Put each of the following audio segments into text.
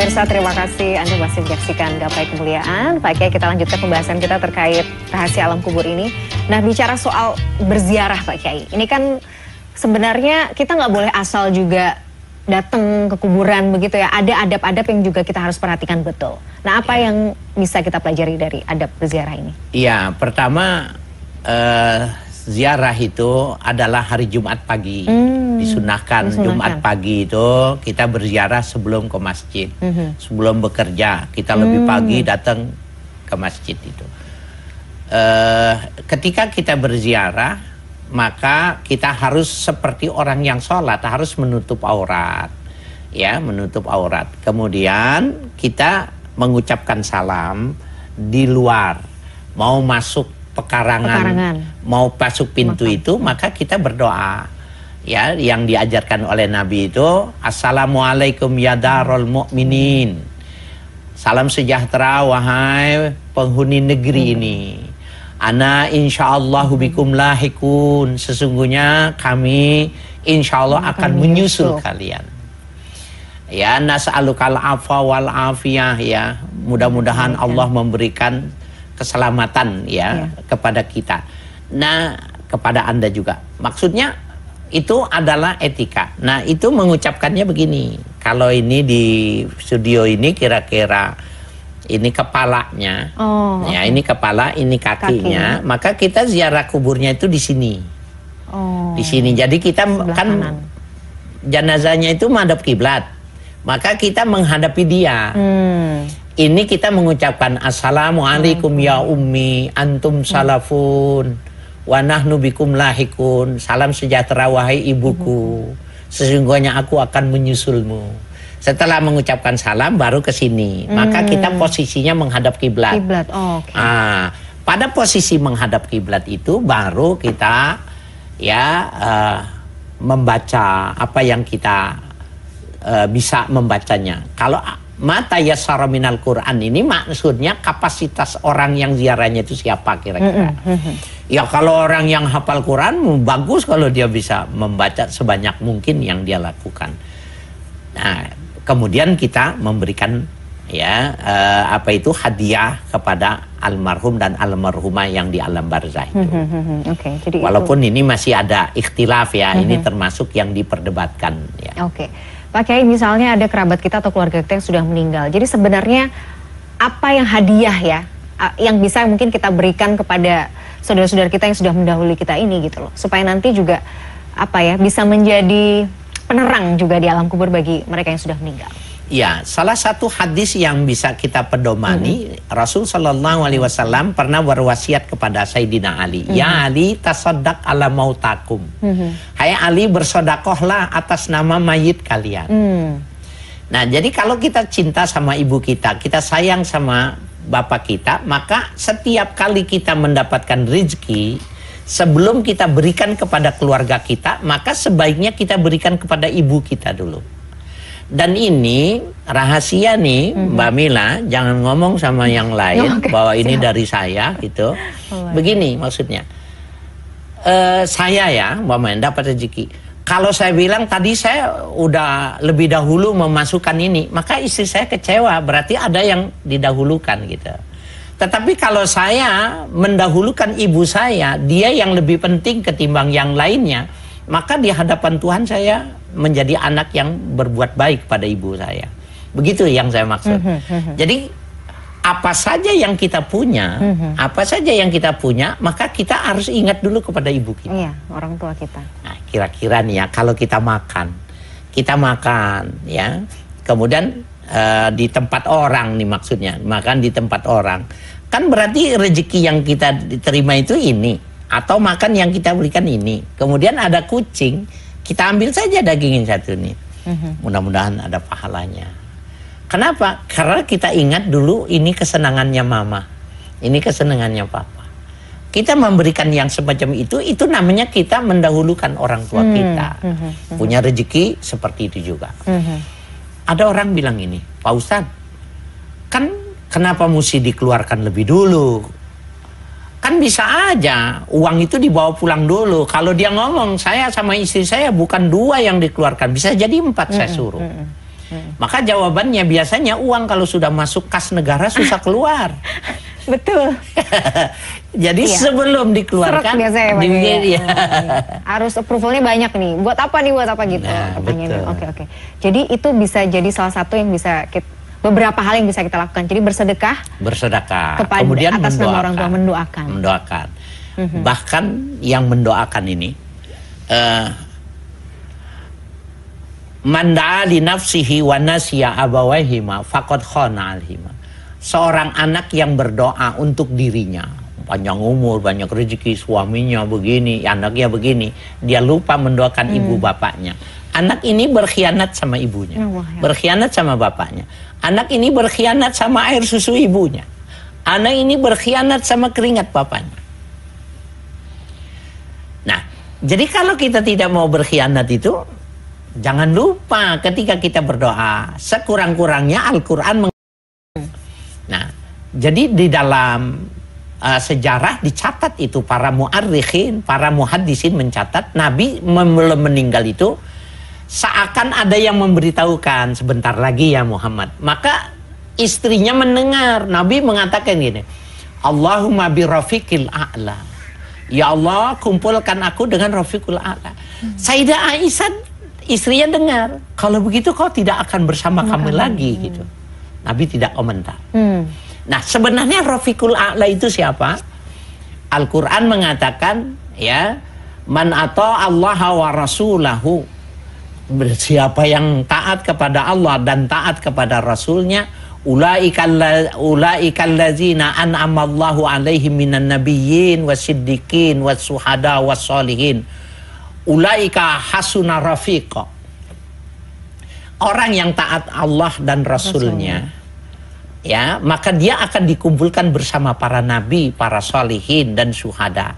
Pemirsa, terima kasih Anda masih menyaksikan Gapai Kemuliaan. Pak Kiai, kita lanjutkan pembahasan kita terkait rahasia alam kubur ini. Nah, bicara soal berziarah Pak Kiai, ini kan sebenarnya kita nggak boleh asal juga datang ke kuburan begitu ya. Ada adab-adab yang juga kita harus perhatikan betul. Nah, apa yang bisa kita pelajari dari adab berziarah ini? Iya, pertama ziarah itu adalah hari Jumat pagi. Disunahkan Jumat pagi itu kita berziarah sebelum ke masjid. Sebelum bekerja, kita lebih pagi datang ke masjid itu. Ketika kita berziarah, maka kita harus seperti orang yang sholat, harus menutup aurat. Ya, menutup aurat. Kemudian kita mengucapkan salam di luar. Mau masuk pekarangan, mau masuk pintu itu, maka kita berdoa. Ya, yang diajarkan oleh Nabi itu, Assalamualaikum ya darul mu'minin. Salam sejahtera wahai penghuni negeri ini. Ana insyaallahu bikum lahikun. Sesungguhnya kami insyaallah akan menyusul kalian. Ya, nas'alukal afa wal afiyah ya. Mudah-mudahan Allah memberikan keselamatan ya kepada kita. Nah, kepada Anda juga. Maksudnya itu adalah etika. Nah, itu mengucapkannya begini. Kalau ini di studio ini kira-kira ini kepalanya. Ya, ini kepala, ini kakinya. Maka kita ziarah kuburnya itu di sini. Di sini. Jadi kita kan jenazahnya itu menghadap kiblat. Maka kita menghadapi dia. Ini kita mengucapkan Assalamualaikum ya ummi antum salafun wa nahnu bikum lahikun. Salam sejahtera wahai ibuku. Sesungguhnya aku akan menyusulmu. Setelah mengucapkan salam baru ke sini. Maka kita posisinya menghadap kiblat. Pada posisi menghadap kiblat itu baru kita ya membaca apa yang kita bisa membacanya. Kalau mata yassara minal Quran ini maksudnya kapasitas orang yang ziarahnya itu siapa kira-kira. Ya kalau orang yang hafal Quran bagus kalau dia bisa membaca sebanyak mungkin yang dia lakukan. Nah, kemudian kita memberikan ya apa itu hadiah kepada almarhum dan almarhumah yang di alam barzah itu. Jadi walaupun ini masih ada ikhtilaf ya, ini termasuk yang diperdebatkan ya. Pak Kiai, misalnya ada kerabat kita atau keluarga kita yang sudah meninggal. Jadi sebenarnya apa yang hadiah ya yang bisa mungkin kita berikan kepada saudara-saudara kita yang sudah mendahului kita ini gitu loh, supaya nanti juga apa ya bisa menjadi penerang juga di alam kubur bagi mereka yang sudah meninggal. Ya, salah satu hadis yang bisa kita pedomani, Rasul Shallallahu Alaihi Wasallam pernah berwasiat kepada Sayyidina Ali, ya Ali tasaddaq ala mautakum. Hai Ali, bersodakohlah atas nama mayit kalian. Nah, jadi kalau kita cinta sama ibu kita sayang sama bapak kita, maka setiap kali kita mendapatkan rezeki, sebelum kita berikan kepada keluarga kita, maka sebaiknya kita berikan kepada ibu kita dulu. Dan ini rahasia nih Mbak Mila, jangan ngomong sama yang lain bahwa ini dari saya gitu. Begini maksudnya, saya ya Mbak Main dapat rezeki. Kalau saya bilang tadi saya udah lebih dahulu memasukkan ini, maka istri saya kecewa, berarti ada yang didahulukan gitu. Tetapi kalau saya mendahulukan ibu saya, dia yang lebih penting ketimbang yang lainnya, maka di hadapan Tuhan saya menjadi anak yang berbuat baik pada ibu saya. Begitu yang saya maksud. Jadi apa saja yang kita punya, maka kita harus ingat dulu kepada ibu kita. Iya, orang tua kita. Nah, kira-kira nih ya, kalau kita makan ya, kemudian di tempat orang nih maksudnya, makan di tempat orang, kan berarti rezeki yang kita terima itu ini, atau makan yang kita berikan ini. Kemudian ada kucing, kita ambil saja dagingin satu nih, mudah-mudahan ada pahalanya. Kenapa? Karena kita ingat dulu ini kesenangannya mama, ini kesenangannya papa. Kita memberikan yang semacam itu namanya kita mendahulukan orang tua kita. Punya rezeki seperti itu juga. Ada orang bilang ini, Pak Ustadz, kan kenapa mesti dikeluarkan lebih dulu? Kan bisa aja uang itu dibawa pulang dulu. Kalau dia ngomong, saya sama istri saya bukan 2 yang dikeluarkan, bisa jadi 4 saya suruh. Maka jawabannya biasanya uang kalau sudah masuk kas negara susah keluar. Betul. Jadi sebelum dikeluarkan seret biasanya Pak ya. Harus approvalnya banyak nih. Buat apa nih, buat apa gitu. Nah, betul. Oke. Jadi itu bisa jadi salah satu yang bisa beberapa hal yang bisa kita lakukan. Jadi bersedekah kepada kemudian atas nama orang tua, mendoakan. Bahkan yang mendoakan ini man da'a li nafsihi wa nasiya abawayhima faqad khana alhima. Seorang anak yang berdoa untuk dirinya, panjang umur, banyak rezeki, suaminya begini, anaknya begini, dia lupa mendoakan ibu bapaknya. Anak ini berkhianat sama ibunya, berkhianat sama bapaknya. Anak ini berkhianat sama air susu ibunya. Anak ini berkhianat sama keringat bapaknya. Nah, jadi kalau kita tidak mau berkhianat itu, jangan lupa ketika kita berdoa, sekurang-kurangnya Al-Quran. Nah, jadi di dalam sejarah dicatat itu, para mu'arrikhin, para muhaddisin mencatat, Nabi belum meninggal itu, seakan ada yang memberitahukan, sebentar lagi ya Muhammad. Maka istrinya mendengar, Nabi mengatakan gini, Allahumma bi rafiqil a'la. Ya Allah, kumpulkan aku dengan rafiqul a'la. Sayyidah Aisyah, istrinya dengar, kalau begitu kau tidak akan bersama kami lagi gitu. Nabi tidak komentar. Nah, sebenarnya Rafiqul A'la itu siapa? Al-Quran mengatakan, ya, man ata Allah wa rasulahu. Siapa yang taat kepada Allah dan taat kepada Rasulnya, ulaikal ladzina an'amallahu alaihim minan nabiyyin wasiddiqin wassuhada wassolihin. Ulaika hasuna rafiqa. Orang yang taat Allah dan Rasulnya, ya, maka dia akan dikumpulkan bersama para nabi, para solihin dan syuhada.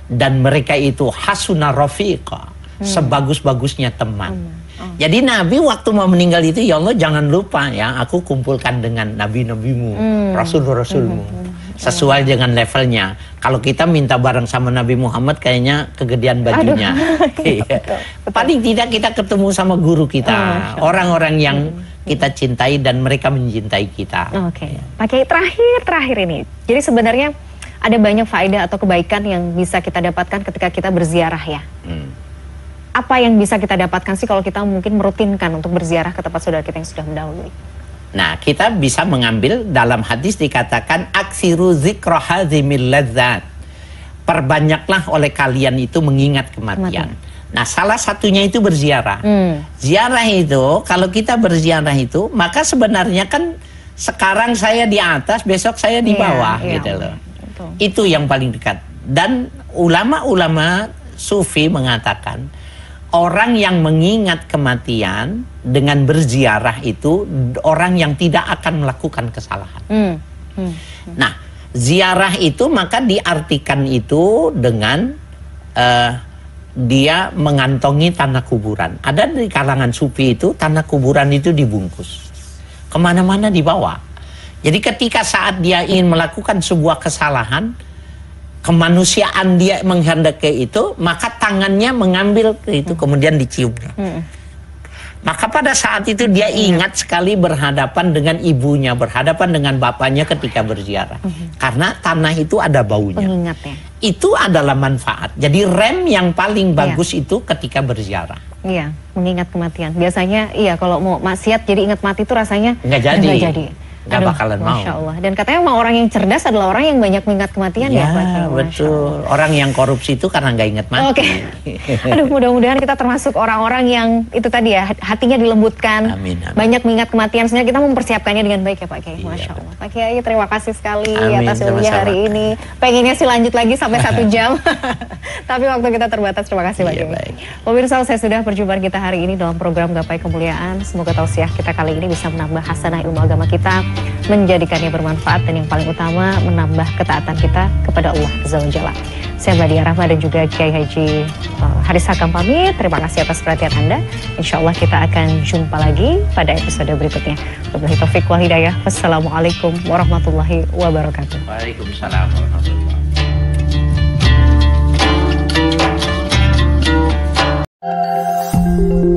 Dan mereka itu hasuna rafiqa, sebagus-bagusnya teman. Jadi Nabi waktu mau meninggal itu, ya Allah jangan lupa ya, aku kumpulkan dengan nabi-nabimu, rasul-rasulmu. Sesuai dengan levelnya. Kalau kita minta bareng sama Nabi Muhammad, kayaknya kegedean bajunya. Paling tidak kita ketemu sama guru kita, orang-orang yang kita cintai dan mereka mencintai kita. Oke. Pak Kiai, terakhir ini. Jadi sebenarnya ada banyak faedah atau kebaikan yang bisa kita dapatkan ketika kita berziarah ya. Apa yang bisa kita dapatkan sih kalau kita mungkin merutinkan untuk berziarah ke tempat saudara kita yang sudah mendahului? Nah, kita bisa mengambil, dalam hadis dikatakan aksiru zikra hazimil ladzat. Perbanyaklah oleh kalian itu mengingat kematian. Nah, salah satunya itu berziarah. Ziarah itu, kalau kita berziarah itu, maka sebenarnya kan sekarang saya di atas, besok saya di bawah gitu loh. Betul. Itu yang paling dekat. Dan ulama-ulama sufi mengatakan, orang yang mengingat kematian dengan berziarah itu orang yang tidak akan melakukan kesalahan. Nah, ziarah itu maka diartikan itu dengan dia mengantongi tanah kuburan. Ada di kalangan sufi itu tanah kuburan itu dibungkus, kemana-mana dibawa. Jadi ketika saat dia ingin melakukan sebuah kesalahan, kemanusiaan dia menghendaki itu, maka tangannya mengambil itu, kemudian diciumnya. Maka pada saat itu dia ingat sekali berhadapan dengan ibunya, berhadapan dengan bapaknya ketika berziarah. Karena tanah itu ada baunya. Pengingat ya. Itu adalah manfaat. Jadi rem yang paling bagus itu ketika berziarah. Iya, mengingat kematian. Biasanya iya, kalau mau maksiat jadi ingat mati itu rasanya nggak jadi. Nggak jadi. Nggak bakalan mau. Masya Allah. Dan katanya memang orang yang cerdas adalah orang yang banyak mengingat kematian ya, Pak. Betul. Orang yang korupsi itu karena nggak ingat mati. Aduh, mudah-mudahan kita termasuk orang-orang yang itu tadi ya, hatinya dilembutkan. Amin. Banyak mengingat kematian, sehingga kita mempersiapkannya dengan baik ya Pak Kiai. Masya Allah. Pak Kiai, terima kasih sekali atas ilmunya hari ini. Pengennya sih lanjut lagi sampai 1 jam. Tapi waktu kita terbatas. Terima kasih Pak Kiai. Pemirsa, saya sudah perjumpaan kita hari ini dalam program Gapai Kemuliaan. Semoga tausiah kita kali ini bisa menambah hasanah ilmu agama kita, menjadikannya bermanfaat, dan yang paling utama menambah ketaatan kita kepada Allah Azza wa Jalla. Saya Mbak Rahma dan juga Kiai Haji Haris Hakam pamit. Terima kasih atas perhatian Anda. Insya Allah kita akan jumpa lagi pada episode berikutnya. Wabillahi taufiq wal hidayah. Wassalamualaikum warahmatullahi wabarakatuh. Waalaikumsalam warahmatullahi wabarakatuh.